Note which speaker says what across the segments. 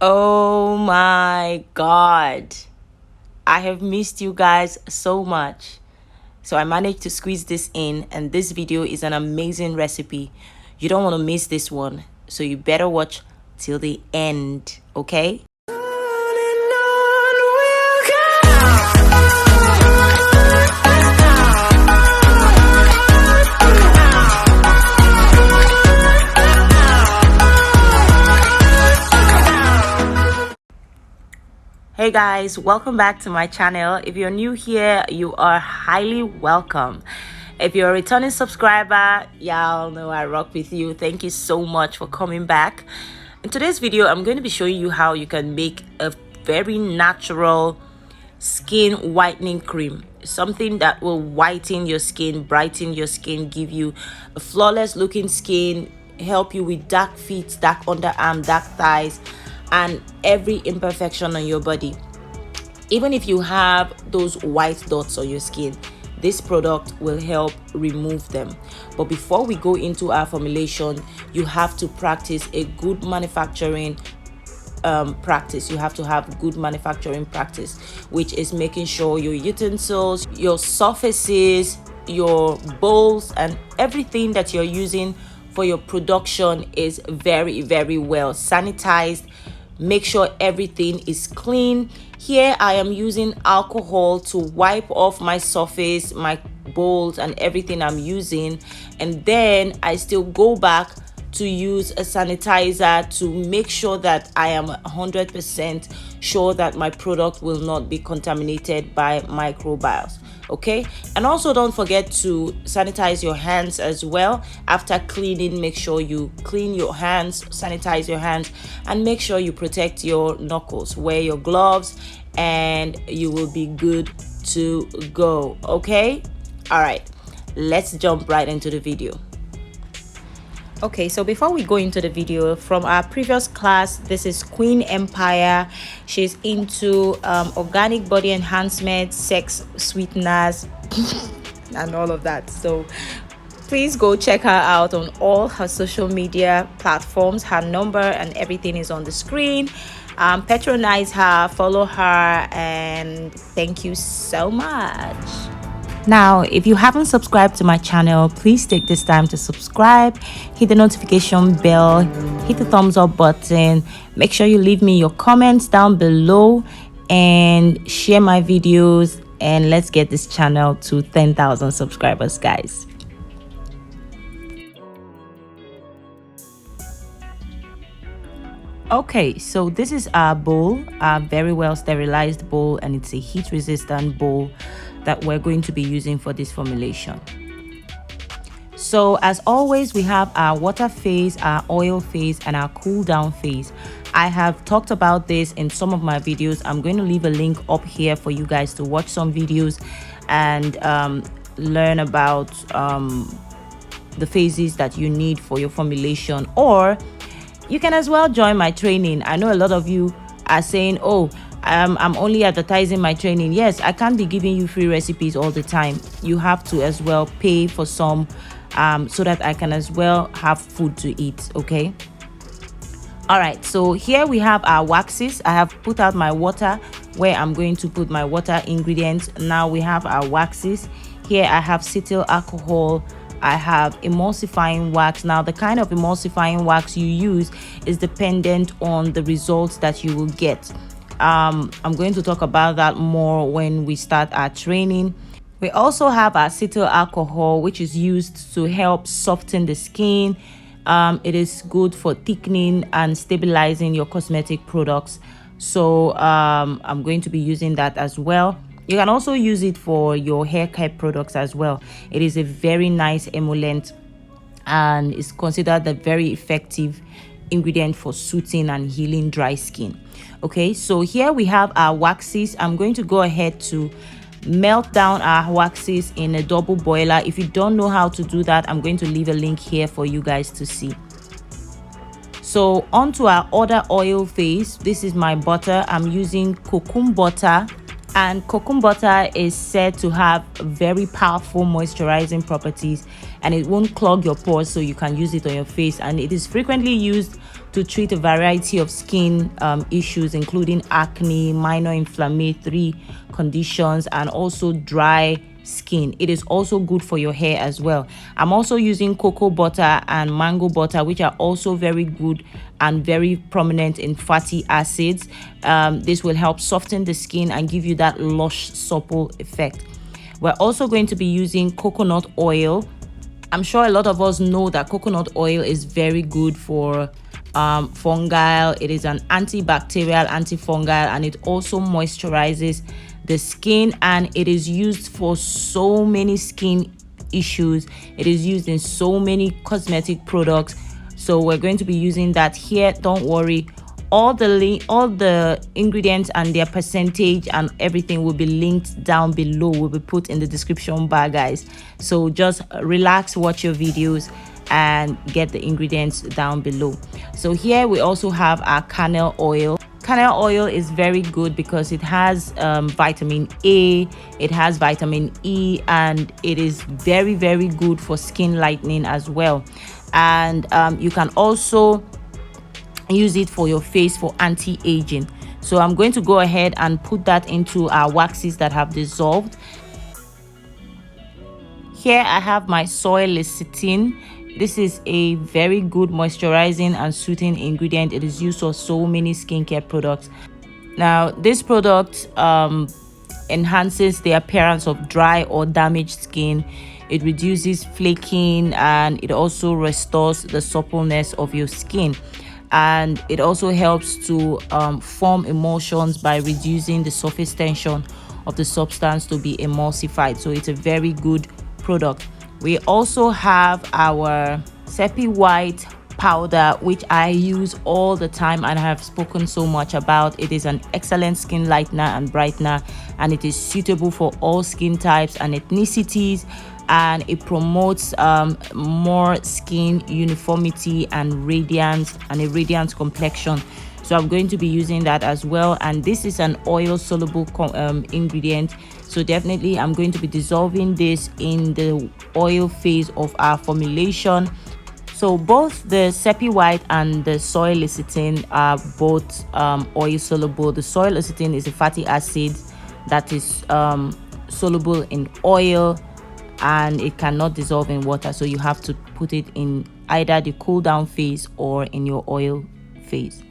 Speaker 1: Oh my god, I have missed you guys so much. So I managed to squeeze this in, and this video is an amazing recipe. You don't want to miss this one, so you better watch till the end, okay? Hey guys, welcome back to my channel. If you're new here, you are highly welcome. If you're a returning subscriber, y'all know I rock with you. Thank you so much for coming back. In today's video, I'm going to be showing you how you can make a very natural skin whitening cream, something that will whiten your skin, brighten your skin, give you a flawless looking skin, help you with dark feet, dark underarm, dark thighs, and every imperfection on your body. Even if you have those white dots on your skin, this product will help remove them. But before we go into our formulation, you have to practice a good manufacturing practice. You have to have good manufacturing practice, which is making sure your utensils, your surfaces, your bowls, and everything that you're using for your production is very, very well sanitized. Make sure everything is clean. Here I am using alcohol to wipe off my surface, my bowls, and everything I'm using, and then I still go back to use a sanitizer to make sure that I am 100% sure that my product will not be contaminated by microbials. Okay, and also don't forget to sanitize your hands as well. After cleaning, make sure you clean your hands, sanitize your hands, and make sure you protect your knuckles. Wear your gloves and you will be good to go. Okay, all right, let's jump right into the video. Okay, so before we go into the video, from our previous class, this is Queen Empire. She's into organic body enhancement, sex sweeteners, and all of that. So please go check her out on all her social media platforms. Her number and everything is on the screen. Patronize her, follow her, and thank you so much. Now, if you haven't subscribed to my channel, please take this time to subscribe, hit the notification bell, hit the thumbs up button. Make sure you leave me your comments down below and share my videos, and let's get this channel to 10,000 subscribers, guys. Okay, so this is our bowl, our very well sterilized bowl, and it's a heat resistant bowl that we're going to be using for this formulation. So as always, we have our water phase, our oil phase, and our cool down phase. I have talked about this in some of my videos. I'm going to leave a link up here for you guys to watch some videos and learn about the phases that you need for your formulation, or you can as well join my training. I know a lot of you are saying, oh, I'm only advertising my training. Yes, I can't be giving you free recipes all the time. You have to as well pay for some so that I can as well have food to eat. Okay, all right, so here we have our waxes. I have put out my water where I'm going to put my water ingredients. Now we have our waxes. Here I have cetyl alcohol, I have emulsifying wax. Now the kind of emulsifying wax you use is dependent on the results that you will get. I'm going to talk about that more when we start our training. We also have our cetyl alcohol, which is used to help soften the skin. It is good for thickening and stabilizing your cosmetic products. So I'm going to be using that as well. You can also use it for your hair care products as well. It is a very nice emollient and is considered a very effective ingredient for soothing and healing dry skin. Okay, so here we have our waxes. I'm going to go ahead to melt down our waxes in a double boiler. If you don't know how to do that, I'm going to leave a link here for you guys to see. So onto our other oil phase. This is my butter. I'm using cocoa butter, and cocoa butter is said to have very powerful moisturizing properties, and it won't clog your pores, so you can use it on your face, and it is frequently used to treat a variety of skin issues, including acne, minor inflammatory conditions, and also dry skin. It is also good for your hair as well. I'm also using cocoa butter and mango butter, which are also very good and very prominent in fatty acids. This will help soften the skin and give you that lush, supple effect. We're also going to be using coconut oil. I'm sure a lot of us know that coconut oil is very good for fungal. It is an antibacterial, antifungal, and it also moisturizes the skin, and it is used for so many skin issues. It is used in so many cosmetic products, so we're going to be using that here. Don't worry, all the ingredients and their percentage and everything will be linked down below, will be put in the description bar, guys. So just relax, watch your videos and get the ingredients down below. So here we also have our cannel oil. Cannel oil is very good because it has vitamin A, it has vitamin E, and it is very, very good for skin lightening as well. And you can also use it for your face for anti-aging. So I'm going to go ahead and put that into our waxes that have dissolved. Here I have my soy lecithin. This is a very good moisturizing and soothing ingredient. It is used for so many skincare products. Now this product enhances the appearance of dry or damaged skin. It reduces flaking, and it also restores the suppleness of your skin. And it also helps to form emulsions by reducing the surface tension of the substance to be emulsified. So it's a very good product. We also have our Sepi white powder, which I use all the time and I have spoken so much about. It is an excellent skin lightener and brightener, and it is suitable for all skin types and ethnicities, and it promotes more skin uniformity and radiance, and a radiant complexion. So I'm going to be using that as well, and this is an oil soluble ingredient, so definitely I'm going to be dissolving this in the oil phase of our formulation. So both the Sepi white and the soy lecithin are both oil soluble. The soy lecithin is a fatty acid that is soluble in oil, and it cannot dissolve in water, so you have to put it in either the cool down phase or in your oil phase.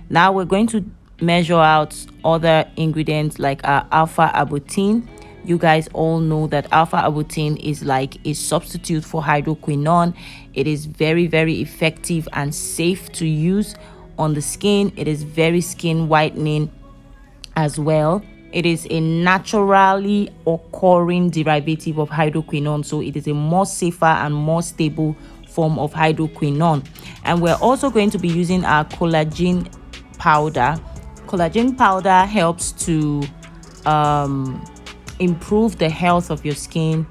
Speaker 1: Now we're going to measure out other ingredients like our alpha arbutin. You guys all know that alpha arbutin is like a substitute for hydroquinone. It is very, very effective and safe to use on the skin. It is very skin whitening as well. It is a naturally occurring derivative of hydroquinone, so it is a more safer and more stable form of hydroquinone. And we're also going to be using our collagen powder. Collagen powder helps to improve the health of your skin.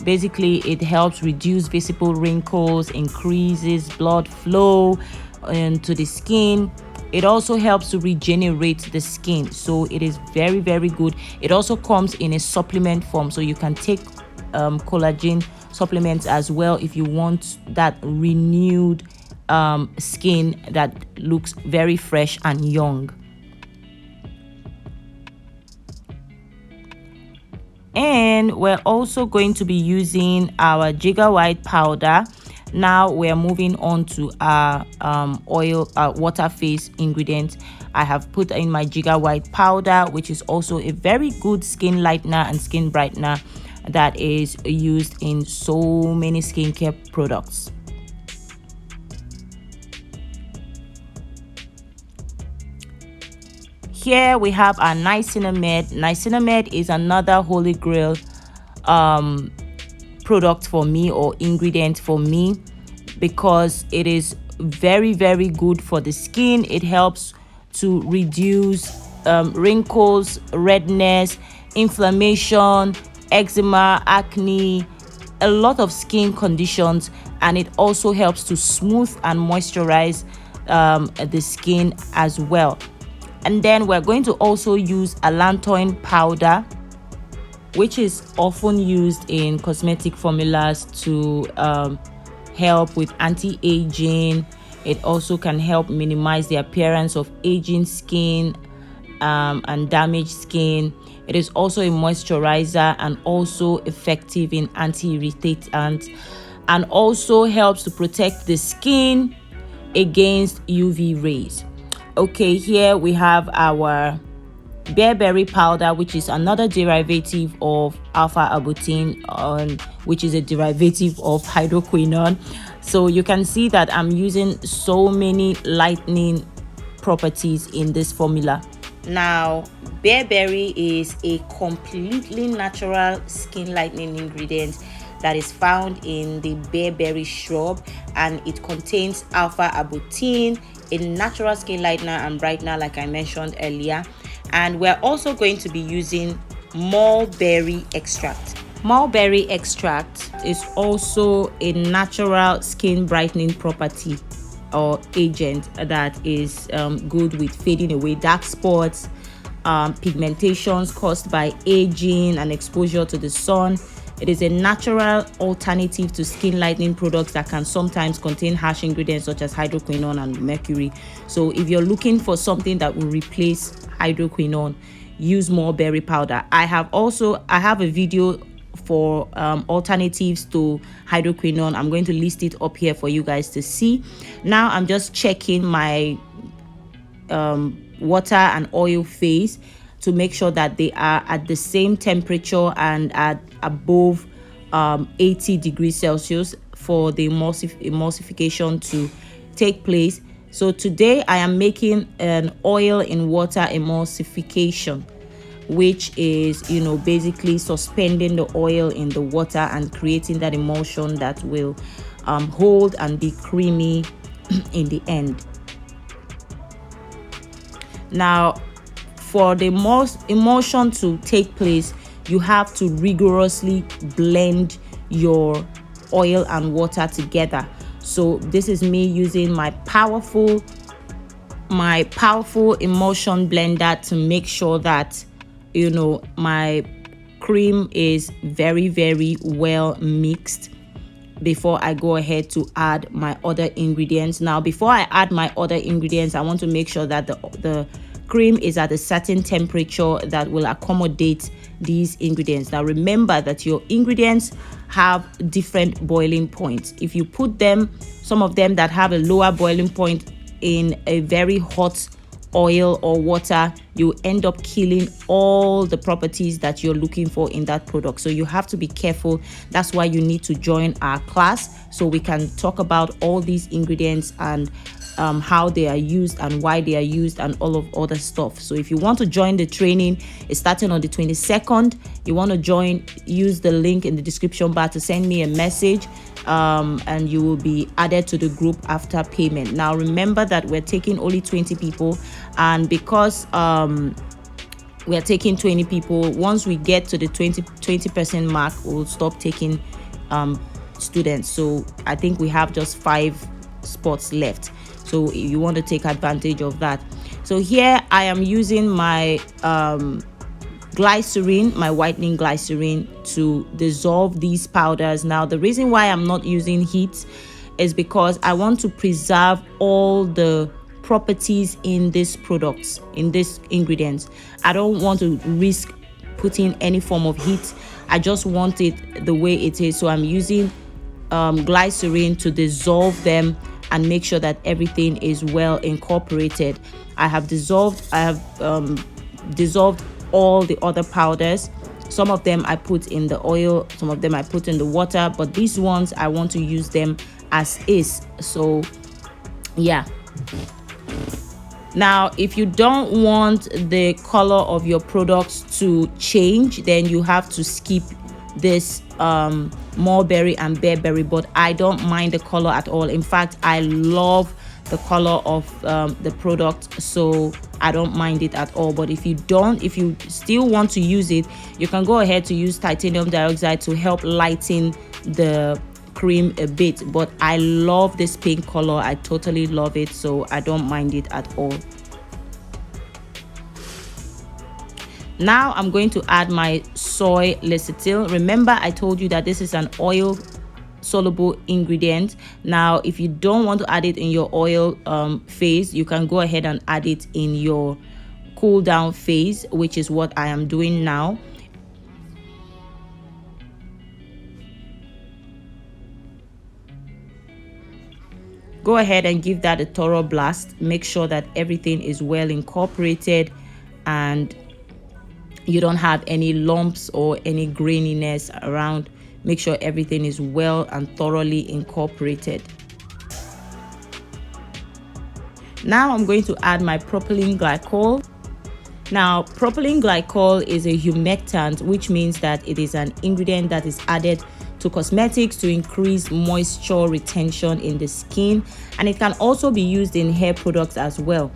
Speaker 1: Basically, it helps reduce visible wrinkles, increases blood flow into the skin. It also helps to regenerate the skin, so it is very, very good. It also comes in a supplement form, so you can take collagen supplements as well if you want that renewed skin that looks very fresh and young. And we're also going to be using our Giga white powder. Now we're moving on to our water phase ingredient. I have put in my Giga white powder, which is also a very good skin lightener and skin brightener that is used in so many skincare products. Here we have our niacinamide. Niacinamide is another holy grail product for me, or ingredient for me, because it is very, very good for the skin. It helps to reduce wrinkles, redness, inflammation, eczema, acne, a lot of skin conditions, and it also helps to smooth and moisturize the skin as well. And then we're going to also use Allantoin powder, which is often used in cosmetic formulas to help with anti-aging. It also can help minimize the appearance of aging skin and damaged skin. It is also a moisturizer and also effective in anti-irritant, and also helps to protect the skin against UV rays. Okay, here we have our Bearberry powder, which is another derivative of alpha arbutin, which is a derivative of hydroquinone. So you can see that I'm using so many lightening properties in this formula. Now, Bearberry is a completely natural skin lightening ingredient that is found in the Bearberry shrub, and it contains alpha arbutin, a natural skin lightener and brightener, like I mentioned earlier. And we're also going to be using mulberry extract. Mulberry extract is also a natural skin brightening property or agent that is good with fading away dark spots, pigmentations caused by aging and exposure to the sun. It is a natural alternative to skin lightening products that can sometimes contain harsh ingredients such as hydroquinone and mercury. So if you're looking for something that will replace hydroquinone, use mulberry powder. I have a video for alternatives to hydroquinone. I'm going to list it up here for you guys to see. Now I'm just checking my water and oil phase to make sure that they are at the same temperature and at above 80 degrees Celsius for the emulsification to take place. So today I am making an oil in water emulsification, which is, basically suspending the oil in the water and creating that emulsion that will hold and be creamy in the end. Now, for the emulsion to take place, you have to rigorously blend your oil and water together. So this is me using my powerful emulsion blender to make sure that my cream is very, very well mixed before I go ahead to add my other ingredients. Now, before I add my other ingredients, I want to make sure that the cream is at a certain temperature that will accommodate these ingredients. Now, remember that your ingredients have different boiling points. If you put some of them that have a lower boiling point in a very hot oil or water, you end up killing all the properties that you're looking for in that product. So you have to be careful. That's why you need to join our class so we can talk about all these ingredients and how they are used and why they are used and all of other stuff. So if you want to join the training, it's starting on the 22nd. You want to join, use the link in the description bar to send me a message, and you will be added to the group after payment. Now remember that we're taking only 20 people, and because we're taking 20 people, once we get to the 20% mark, we'll stop taking students. So I think we have just 5 spots left, so you want to take advantage of that. So here I am using my glycerine, my whitening glycerine, to dissolve these powders. Now the reason why I'm not using heat is because I want to preserve all the properties in these products, in these ingredients. I don't want to risk putting any form of heat. I just want it the way it is. So I'm using glycerine to dissolve them and make sure that everything is well incorporated. I have dissolved all the other powders. Some of them I put in the oil, some of them I put in the water, but these ones I want to use them as is. So yeah. Now, if you don't want the color of your products to change, then you have to skip this Mulberry and Bearberry, but I don't mind the color at all. In fact, I love the color of the product, so I don't mind it at all. But if you still want to use it, you can go ahead to use titanium dioxide to help lighten the cream a bit. But I love this pink color, I totally love it, so I don't mind it at all. Now I'm going to add my soy lecithin. Remember, I told you that this is an oil soluble ingredient. Now if you don't want to add it in your oil phase, you can go ahead and add it in your cool down phase, which is what I am doing now. Go ahead and give that a thorough blast. Make sure that everything is well incorporated and you don't have any lumps or any graininess around. Make sure everything is well and thoroughly incorporated. Now I'm going to add my propylene glycol. Now, propylene glycol is a humectant, which means that it is an ingredient that is added to cosmetics to increase moisture retention in the skin, and it can also be used in hair products as well.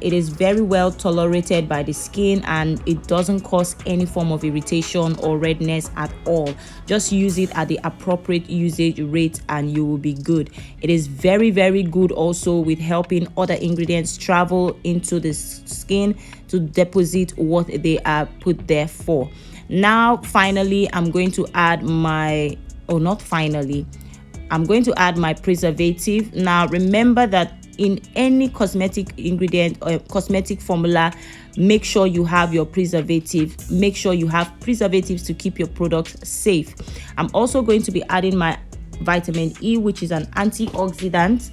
Speaker 1: It is very well tolerated by the skin and it doesn't cause any form of irritation or redness at all. Just use it at the appropriate usage rate and you will be good. It is very, very good also with helping other ingredients travel into the skin to deposit what they are put there for. Now finally I'm going to add my I'm going to add my preservative. Now remember that in any cosmetic ingredient or cosmetic formula, make sure you have your preservative. Make sure you have preservatives to keep your products safe. I'm also going to be adding my vitamin E, which is an antioxidant.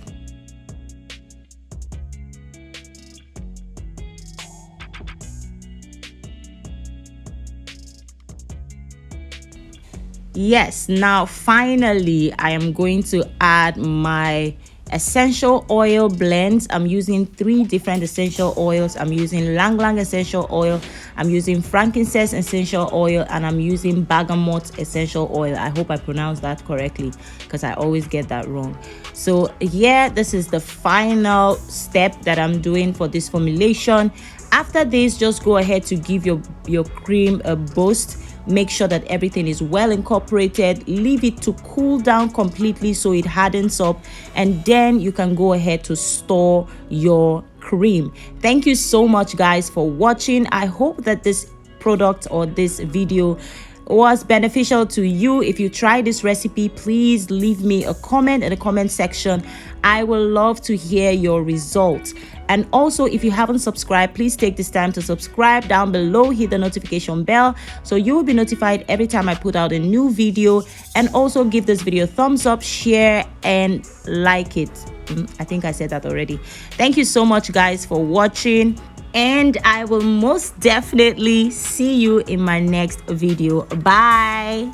Speaker 1: Yes, now finally I am going to add my essential oil blends. I'm using 3 different essential oils. I'm using Lang Lang essential oil, I'm using frankincense essential oil, and I'm using bergamot essential oil. I hope I pronounced that correctly because I always get that wrong. So yeah, this is the final step that I'm doing for this formulation. After this, just go ahead to give your cream a boost. Make sure that everything is well incorporated. Leave it to cool down completely so it hardens up, and then you can go ahead to store your cream. Thank you so much guys for watching. I hope that this product or this video was beneficial to you. If you try this recipe, please leave me a comment in the comment section. I will love to hear your results. And also, if you haven't subscribed, please take this time to subscribe down below. Hit the notification bell so you will be notified every time I put out a new video. And also give this video a thumbs up, share, and like it. I think I said that already. Thank you so much guys for watching, and I will most definitely see you in my next video. Bye.